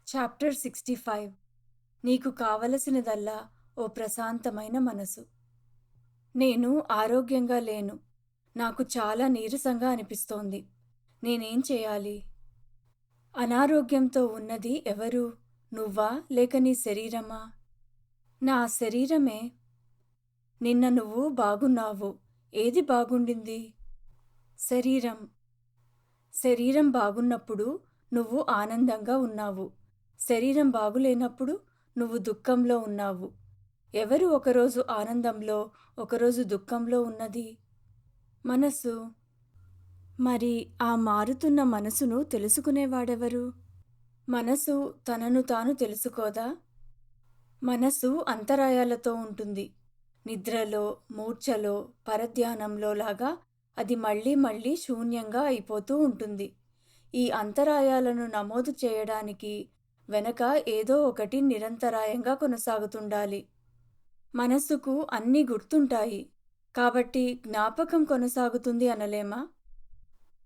Chapter 65. నీకు కావలసినదల్లా ఓ ప్రశాంతమైన మనసు. నేను ఆరోగ్యంగా లేను. నాకు చాలా నీరసంగా అనిపిస్తోంది. నేనేం చేయాలి? అనారోగ్యంతో ఉన్నది ఎవరు? నువ్వా లేక నీ శరీరమా? నా శరీరమే. నిన్న నువ్వు బాగున్నావు. ఏది బాగుండింది? శరీరం. శరీరం బాగున్నప్పుడు నువ్వు ఆనందంగా ఉన్నావు. శరీరం బాగులేనప్పుడు నువ్వు దుఃఖంలో ఉన్నావు. ఎవరు ఒకరోజు ఆనందంలో, ఒకరోజు దుఃఖంలో ఉన్నది? మనసు. మరి ఆ మారుతున్న మనసును తెలుసుకునేవాడెవరు? మనసు తనను తాను తెలుసుకోదా? మనసు అంతరాయాలతో ఉంటుంది. నిద్రలో, మూర్ఛలో, పరధ్యానంలో లాగా అది మళ్ళీ మళ్ళీ శూన్యంగా అయిపోతూ ఉంటుంది. ఈ అంతరాయాలను నమోదు చేయడానికి వెనక ఏదో ఒకటి నిరంతరాయంగా కొనసాగుతుండాలి. మనస్సుకు అన్నీ గుర్తుంటాయి. కాబట్టి జ్ఞాపకం కొనసాగుతుంది అనలేమా?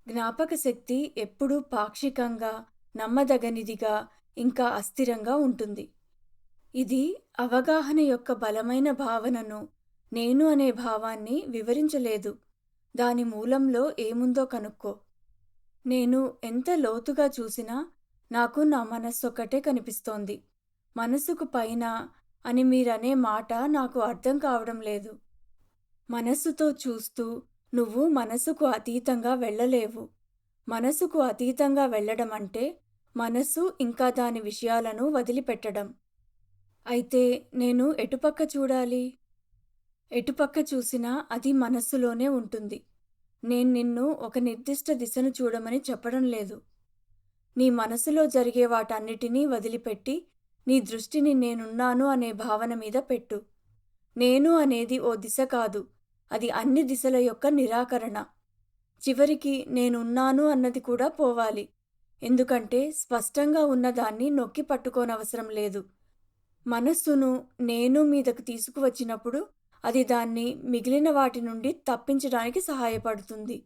జ్ఞాపక శక్తి ఎప్పుడూ పాక్షికంగా, నమ్మదగనిదిగా, ఇంకా అస్థిరంగా ఉంటుంది. ఇది అవగాహన యొక్క బలమైన భావనను, నేను అనే భావాన్ని వివరించలేదు. దాని మూలంలో ఏముందో కనుక్కో. నేను ఎంత లోతుగా చూసినా నాకు నా మనస్సొక్కటే కనిపిస్తోంది. మనసుకు పైన అని మీరనే మాట నాకు అర్థం కావడం లేదు. మనస్సుతో చూస్తూ నువ్వు మనసుకు అతీతంగా వెళ్ళలేవు. మనసుకు అతీతంగా వెళ్ళడం అంటే మనసు ఇంకా దాని విషయాలను వదిలిపెట్టడం. అయితే నేను ఎటుపక్క చూడాలి? ఎటుపక్క చూసినా అది మనస్సులోనే ఉంటుంది. నేను నిన్ను ఒక నిర్దిష్ట దిశను చూడమని చెప్పడం లేదు. నీ మనసులో జరిగే వాటన్నిటినీ వదిలిపెట్టి నీ దృష్టిని నేనున్నాను అనే భావన మీద పెట్టు. నేను అనేది ఓ దిశ కాదు, అది అన్ని దిశల యొక్క నిరాకరణ. చివరికి నేనున్నాను అన్నది కూడా పోవాలి. ఎందుకంటే స్పష్టంగా ఉన్నదాన్ని నొక్కి పట్టుకోనవసరం లేదు. మనస్సును నేను మీదకు తీసుకువచ్చినప్పుడు అది దాన్ని మిగిలిన వాటి నుండి తప్పించడానికి సహాయపడుతుంది.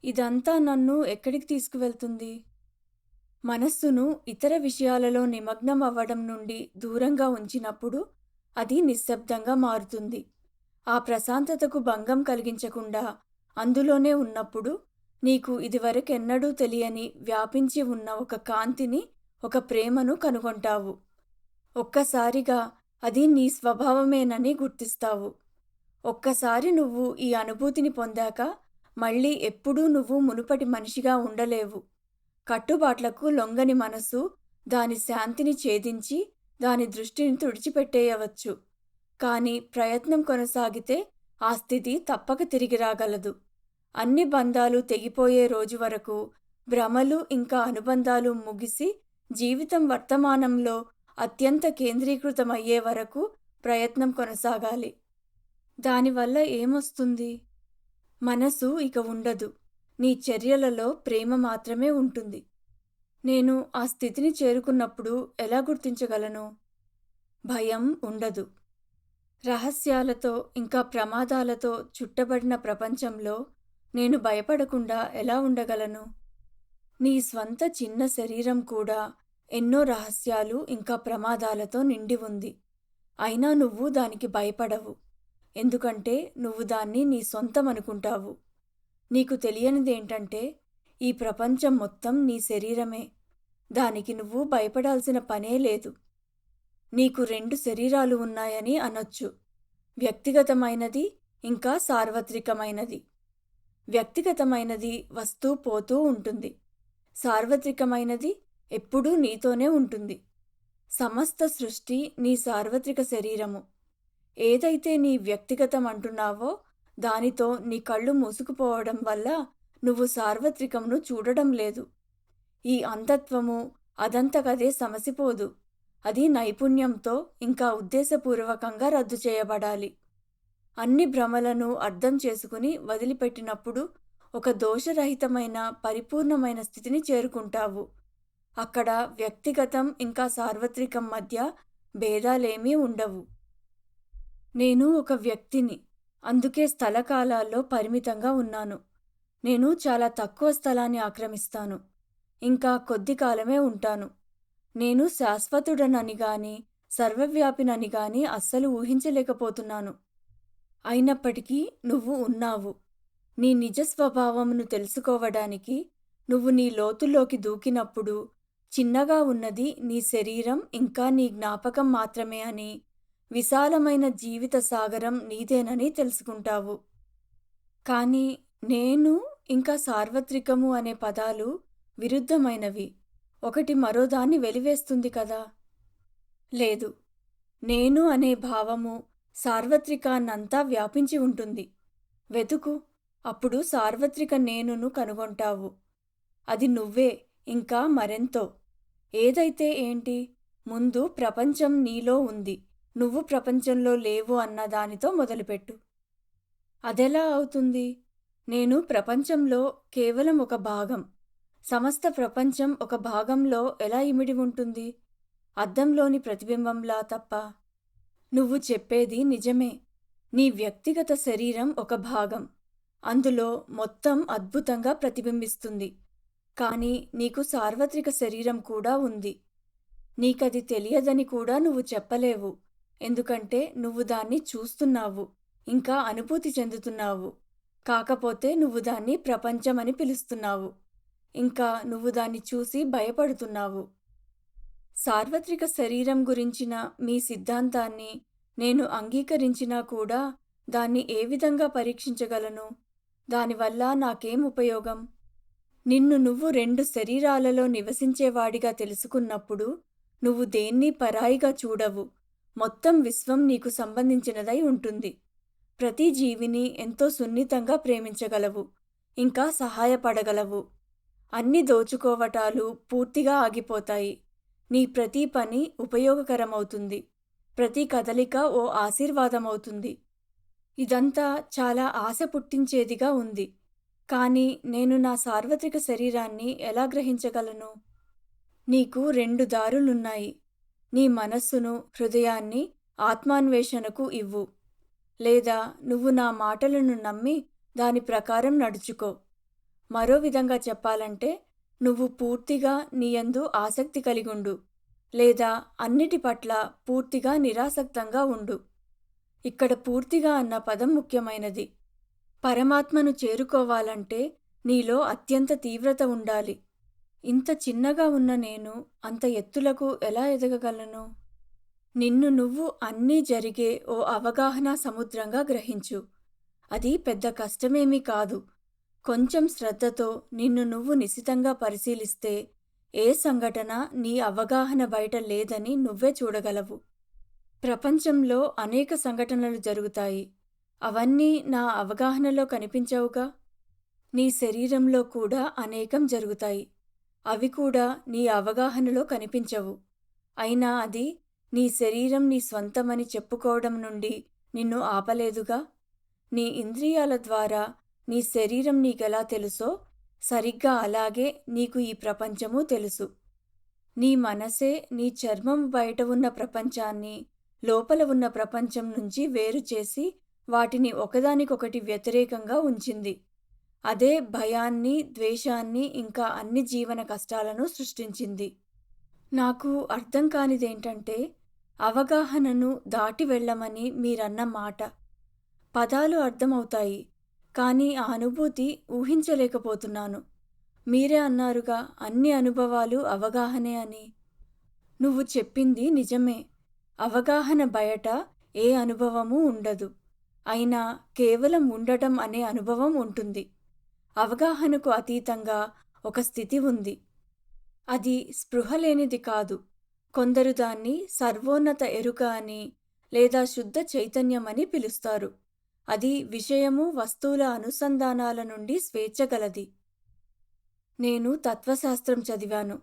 ఇదంతా నన్ను ఎక్కడికి తీసుకువెళ్తుంది? మనస్సును ఇతర విషయాలలో నిమగ్నం అవ్వడం నుండి దూరంగా ఉంచినప్పుడు అది నిశ్శబ్దంగా మారుతుంది. ఆ ప్రశాంతతకు భంగం కలిగించకుండా అందులోనే ఉన్నప్పుడు నీకు ఇదివరకెన్నడూ తెలియని వ్యాపించి ఉన్న ఒక కాంతిని, ఒక ప్రేమను కనుగొంటావు. ఒక్కసారిగా అది నీ స్వభావమేనని గుర్తిస్తావు. ఒక్కసారి నువ్వు ఈ అనుభూతిని పొందాక మళ్ళీ ఎప్పుడూ నువ్వు మునుపటి మనిషిగా ఉండలేవు. కట్టుబాట్లకు లొంగని మనసు దాని శాంతిని ఛేదించి దాని దృష్టిని తుడిచిపెట్టేయవచ్చు. కాని ప్రయత్నం కొనసాగితే ఆ స్థితి తప్పక తిరిగి రాగలదు. అన్ని బంధాలు తెగిపోయే రోజు వరకు, భ్రమలు ఇంకా అనుబంధాలు ముగిసి జీవితం వర్తమానంలో అత్యంత కేంద్రీకృతమయ్యే వరకు ప్రయత్నం కొనసాగాలి. దానివల్ల ఏమొస్తుంది? మనసు ఇక ఉండదు. నీ చర్యలలో ప్రేమ మాత్రమే ఉంటుంది. నేను ఆ స్థితిని చేరుకున్నప్పుడు ఎలా గుర్తించగలను? భయం ఉండదు. రహస్యాలతో ఇంకా ప్రమాదాలతో చుట్టబడిన ప్రపంచంలో నేను భయపడకుండా ఎలా ఉండగలను? నీ స్వంత చిన్న శరీరం కూడా ఎన్నో రహస్యాలు ఇంకా ప్రమాదాలతో నిండి ఉంది. అయినా నువ్వు దానికి భయపడవు. ఎందుకంటే నువ్వు దాన్ని నీ సొంతం అనుకుంటావు. నీకు తెలియనిదేంటంటే ఈ ప్రపంచం మొత్తం నీ శరీరమే. దానికి నువ్వు భయపడాల్సిన పనే లేదు. నీకు 2 శరీరాలు ఉన్నాయని అనొచ్చు. వ్యక్తిగతమైనది ఇంకా సార్వత్రికమైనది. వ్యక్తిగతమైనది వస్తూ పోతూ ఉంటుంది. సార్వత్రికమైనది ఎప్పుడూ నీతోనే ఉంటుంది. సమస్త సృష్టి నీ సార్వత్రిక శరీరము. ఏదైతే నీ వ్యక్తిగతం అంటున్నావో దానితో నీ కళ్ళు మూసుకుపోవడం వల్ల నువ్వు సార్వత్రికంను చూడడం లేదు. ఈ అంధత్వము అదంతకదే సమసిపోదు. అది నైపుణ్యంతో ఇంకా ఉద్దేశపూర్వకంగా రద్దు చేయబడాలి. అన్ని భ్రమలను అర్థం చేసుకుని వదిలిపెట్టినప్పుడు ఒక దోషరహితమైన పరిపూర్ణమైన స్థితిని చేరుకుంటావు. అక్కడ వ్యక్తిగతం ఇంకా సార్వత్రికం మధ్య భేదాలేమీ ఉండవు. నేను ఒక వ్యక్తిని. అందుకే స్థలకాలాల్లో పరిమితంగా ఉన్నాను. నేను చాలా తక్కువ స్థలాన్ని ఆక్రమిస్తాను. ఇంకా కొద్ది కాలమే ఉంటాను. నేను శాశ్వతుడనని గాని, సర్వవ్యాపినని గాని అస్సలు ఊహించలేకపోతున్నాను. అయినప్పటికీ నువ్వు ఉన్నావు. నీ నిజ స్వభావమును తెలుసుకోవడానికి నువ్వు నీ లోతుల్లోకి దూకినప్పుడు, చిన్నగా ఉన్నది నీ శరీరం ఇంకా నీ జ్ఞాపకం మాత్రమే అని, విశాలమైన జీవిత సాగరం నీదేనని తెలుసుకుంటావు. కానీ నేను ఇంకా సార్వత్రికము అనే పదాలు విరుద్ధమైనవి. ఒకటి మరోదాన్ని వెలివేస్తుంది కదా! లేదు. నేను అనే భావము సార్వత్రికాన్నంతా వ్యాపించి ఉంటుంది. వెతుకు. అప్పుడు సార్వత్రిక నేనును కనుగొంటావు. అది నువ్వే, ఇంకా మరెంతో. ఏదైతే ఏంటి? ముందు ప్రపంచం నీలో ఉంది. నువ్వు ప్రపంచంలో లేవు అన్న దానితో మొదలుపెట్టు. అదెలా అవుతుంది? నేను ప్రపంచంలో కేవలం ఒక భాగం. సమస్త ప్రపంచం ఒక భాగంలో ఎలా ఇమిడి ఉంటుంది? అద్దంలోని ప్రతిబింబంలా తప్ప. నువ్వు చెప్పేది నిజమే. నీ వ్యక్తిగత శరీరం ఒక భాగం. అందులో మొత్తం అద్భుతంగా ప్రతిబింబిస్తుంది. కానీ నీకు సార్వత్రిక శరీరం కూడా ఉంది. నీకది తెలియదని కూడా నువ్వు చెప్పలేవు. ఎందుకంటే నువ్వు దాన్ని చూస్తున్నావు, ఇంకా అనుభూతి చెందుతున్నావు. కాకపోతే నువ్వు దాన్ని ప్రపంచమని పిలుస్తున్నావు. ఇంకా నువ్వు దాన్ని చూసి భయపడుతున్నావు. సార్వత్రిక శరీరం గురించిన మీ సిద్ధాంతాన్ని నేను అంగీకరించినా కూడా దాన్ని ఏ విధంగా పరీక్షించగలను? దానివల్ల నాకేం ఉపయోగం? నిన్ను నువ్వు 2 శరీరాలలో నివసించేవాడిగా తెలుసుకున్నప్పుడు నువ్వు దేన్నీ పరాయిగా చూడవు. మొత్తం విశ్వం నీకు సంబంధించినదై ఉంటుంది. ప్రతి జీవిని ఎంతో సున్నితంగా ప్రేమించగలవు, ఇంకా సహాయపడగలవు. అన్ని దోచుకోవటాలు పూర్తిగా ఆగిపోతాయి. నీ ప్రతి పని ఉపయోగకరమవుతుంది. ప్రతి కదలిక ఓ ఆశీర్వాదమవుతుంది. ఇదంతా చాలా ఆశ పుట్టించేదిగా ఉంది. కానీ నేను నా సార్వత్రిక శరీరాన్ని ఎలా గ్రహించగలను? నీకు 2 దారులున్నాయి. నీ మనస్సును, హృదయాన్ని ఆత్మాన్వేషణకు ఇవ్వు. లేదా నువ్వు నా మాటలను నమ్మి దాని ప్రకారం నడుచుకో. మరో విధంగా చెప్పాలంటే, నువ్వు పూర్తిగా నీయందు ఆసక్తి కలిగుండు. లేదా అన్నిటి పట్ల పూర్తిగా నిరాసక్తంగా ఉండు. ఇక్కడ పూర్తిగా అన్న పదం ముఖ్యమైనది. పరమాత్మను చేరుకోవాలంటే నీలో అత్యంత తీవ్రత ఉండాలి. ఇంత చిన్నగా ఉన్న నేను అంత ఎత్తులకు ఎలా ఎదగగలను? నిన్ను నువ్వు అన్నీ జరిగే ఓ అవగాహనా సముద్రంగా గ్రహించు. అది పెద్ద కష్టమేమీ కాదు. కొంచెం శ్రద్ధతో నిన్ను నువ్వు నిశితంగా పరిశీలిస్తే ఏ సంఘటన నీ అవగాహన బయట లేదని నువ్వే చూడగలవు. ప్రపంచంలో అనేక సంఘటనలు జరుగుతాయి. అవన్నీ నా అవగాహనలో కనిపించవుగా. నీ శరీరంలో కూడా అనేకం జరుగుతాయి. అవి కూడా నీ అవగాహనలో కనిపించవు. అయినా అది నీ శరీరం నీ స్వంతమని చెప్పుకోవడం నుండి నిన్ను ఆపలేదుగా. నీ ఇంద్రియాల ద్వారా నీ శరీరం నీకెలా తెలుసో సరిగ్గా అలాగే నీకు ఈ ప్రపంచమూ తెలుసు. నీ మనసే నీ చర్మం బయట ఉన్న ప్రపంచాన్ని లోపల ఉన్న ప్రపంచం నుంచి వేరు చేసి వాటిని ఒకదానికొకటి వ్యతిరేకంగా ఉంచింది. అదే భయాన్ని, ద్వేషాన్ని, ఇంకా అన్ని జీవన కష్టాలను సృష్టించింది. నాకు అర్థం కానిదేంటంటే, అవగాహనను దాటి వెళ్ళమని మీరన్న మాట. పదాలు అర్థమవుతాయి, కానీ ఆ అనుభూతి ఊహించలేకపోతున్నాను. మీరే అన్నారుగా అన్ని అనుభవాలు అవగాహనే అని. నువ్వు చెప్పింది నిజమే. అవగాహన బయట ఏ అనుభవమూ ఉండదు. అయినా కేవలం ఉండటం అనే అనుభవం ఉంటుంది. అవగాహనకు అతీతంగా ఒక స్థితి ఉంది. అది స్పృహ లేనిది కాదు. కొందరు దాన్ని సర్వోన్నత ఎరుక అని లేదా శుద్ధ చైతన్యమని పిలుస్తారు. అది విషయము, వస్తువుల అనుసంధానాల నుండి స్వేచ్ఛ గలది. నేను తత్వశాస్త్రం చదివాను,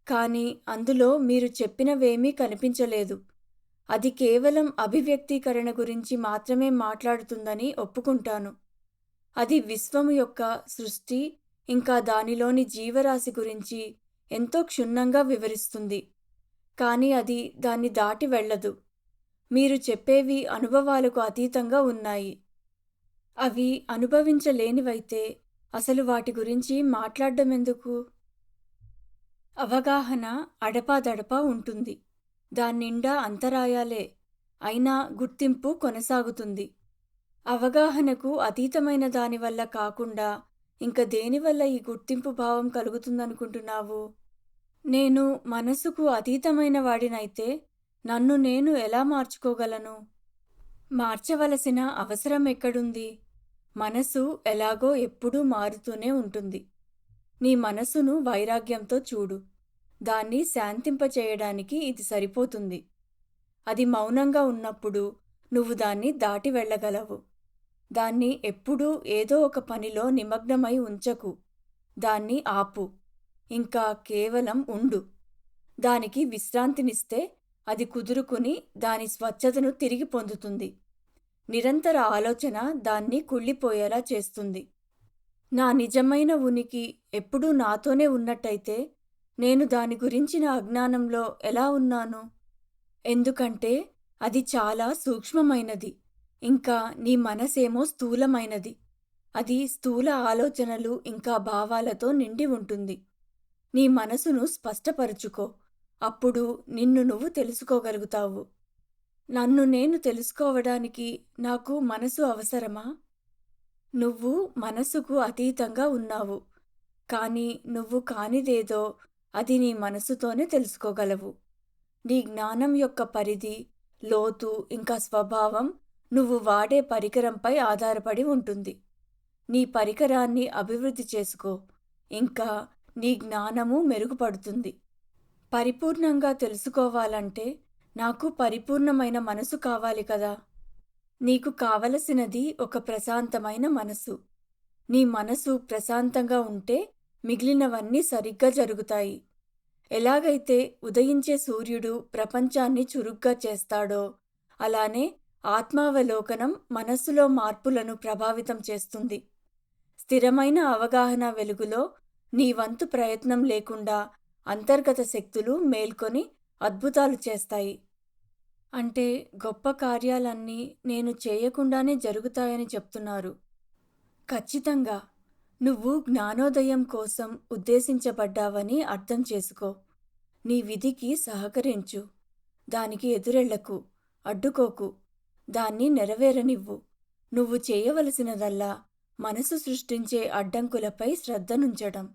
కానీ అందులో మీరు చెప్పినవేమీ కనిపించలేదు. అది కేవలం అభివ్యక్తీకరణ గురించి మాత్రమే మాట్లాడుతుందని ఒప్పుకుంటాను. అది విశ్వము యొక్క సృష్టి, ఇంకా దానిలోని జీవరాశి గురించి ఎంతో క్షుణ్ణంగా వివరిస్తుంది. కానీ అది దాన్ని దాటి వెళ్ళదు. మీరు చెప్పేవి అనుభవాలకు అతీతంగా ఉన్నాయి. అవి అనుభవించలేనివైతే అసలు వాటి గురించి మాట్లాడడం ఎందుకు? అవగాహన అడపాదడపా ఉంటుంది. దాన్నిండా అంతరాయాలే. అయినా గుర్తింపు కొనసాగుతుంది. అవగాహనకు అతీతమైన దానివల్ల కాకుండా ఇంక దేనివల్ల ఈ గుర్తింపు భావం కలుగుతుందనుకుంటున్నావు? నేను మనసుకు అతీతమైన వాడినైతే నన్ను నేను ఎలా మార్చుకోగలను? మార్చవలసిన అవసరం ఎక్కడుంది? మనసు ఎలాగో ఎప్పుడూ మారుతూనే ఉంటుంది. నీ మనసును వైరాగ్యంతో చూడు. దాన్ని శాంతింపచేయడానికి ఇది సరిపోతుంది. అది మౌనంగా ఉన్నప్పుడు నువ్వు దాన్ని దాటి వెళ్ళగలవు. దాన్ని ఎప్పుడూ ఏదో ఒక పనిలో నిమగ్నమై ఉంచకు. దాన్ని ఆపు. ఇంకా కేవలం ఉండు. దానికి విశ్రాంతినిస్తే అది కుదురుకుని దాని స్వచ్ఛతను తిరిగి పొందుతుంది. నిరంతర ఆలోచన దాన్ని కుళ్ళిపోయేలా చేస్తుంది. నా నిజమైన ఉనికి ఎప్పుడూ నాతోనే ఉన్నట్టయితే నేను దాని గురించిన అజ్ఞానంలో ఎలా ఉన్నాను? ఎందుకంటే అది చాలా సూక్ష్మమైనది. ఇంకా నీ మనసేమో స్థూలమైనది. అది స్థూల ఆలోచనలు ఇంకా భావాలతో నిండి ఉంటుంది. నీ మనసును స్పష్టపరుచుకో. అప్పుడు నిన్ను నువ్వు తెలుసుకోగలుగుతావు. నన్ను నేను తెలుసుకోవడానికి నాకు మనసు అవసరమా? నువ్వు మనసుకు అతీతంగా ఉన్నావు. కానీ నువ్వు కానిదేదో అది నీ మనసుతోనే తెలుసుకోగలవు. నీ జ్ఞానం యొక్క పరిధి, లోతు ఇంకా స్వభావం నువ్వు వాడే పరికరంపై ఆధారపడి ఉంటుంది. నీ పరికరాన్ని అభివృద్ధి చేసుకో. ఇంకా నీ జ్ఞానము మెరుగుపడుతుంది. పరిపూర్ణంగా తెలుసుకోవాలంటే నాకు పరిపూర్ణమైన మనసు కావాలి కదా! నీకు కావలసినది ఒక ప్రశాంతమైన మనసు. నీ మనసు ప్రశాంతంగా ఉంటే మిగిలినవన్నీ సరిగ్గా జరుగుతాయి. ఎలాగైతే ఉదయించే సూర్యుడు ప్రపంచాన్ని చురుగ్గా చేస్తాడో, అలానే ఆత్మావలోకనం మనస్సులో మార్పులను ప్రభావితం చేస్తుంది. స్థిరమైన అవగాహన వెలుగులో నీ వంతు ప్రయత్నం లేకుండా అంతర్గత శక్తులు మేల్కొని అద్భుతాలు చేస్తాయి. అంటే గొప్ప కార్యాలన్నీ నేను చేయకుండానే జరుగుతాయని చెప్తున్నారు. ఖచ్చితంగా. నువ్వు జ్ఞానోదయం కోసం ఉద్దేశించబడ్డావని అర్థం చేసుకో. నీ విధికి సహకరించు. దానికి ఎదురెళ్లకు, అడ్డుకోకు. దాన్ని నెరవేరనివ్వు. నువ్వు చేయవలసినదల్లా మనసు సృష్టించే అడ్డంకులపై శ్రద్ధనుంచడం.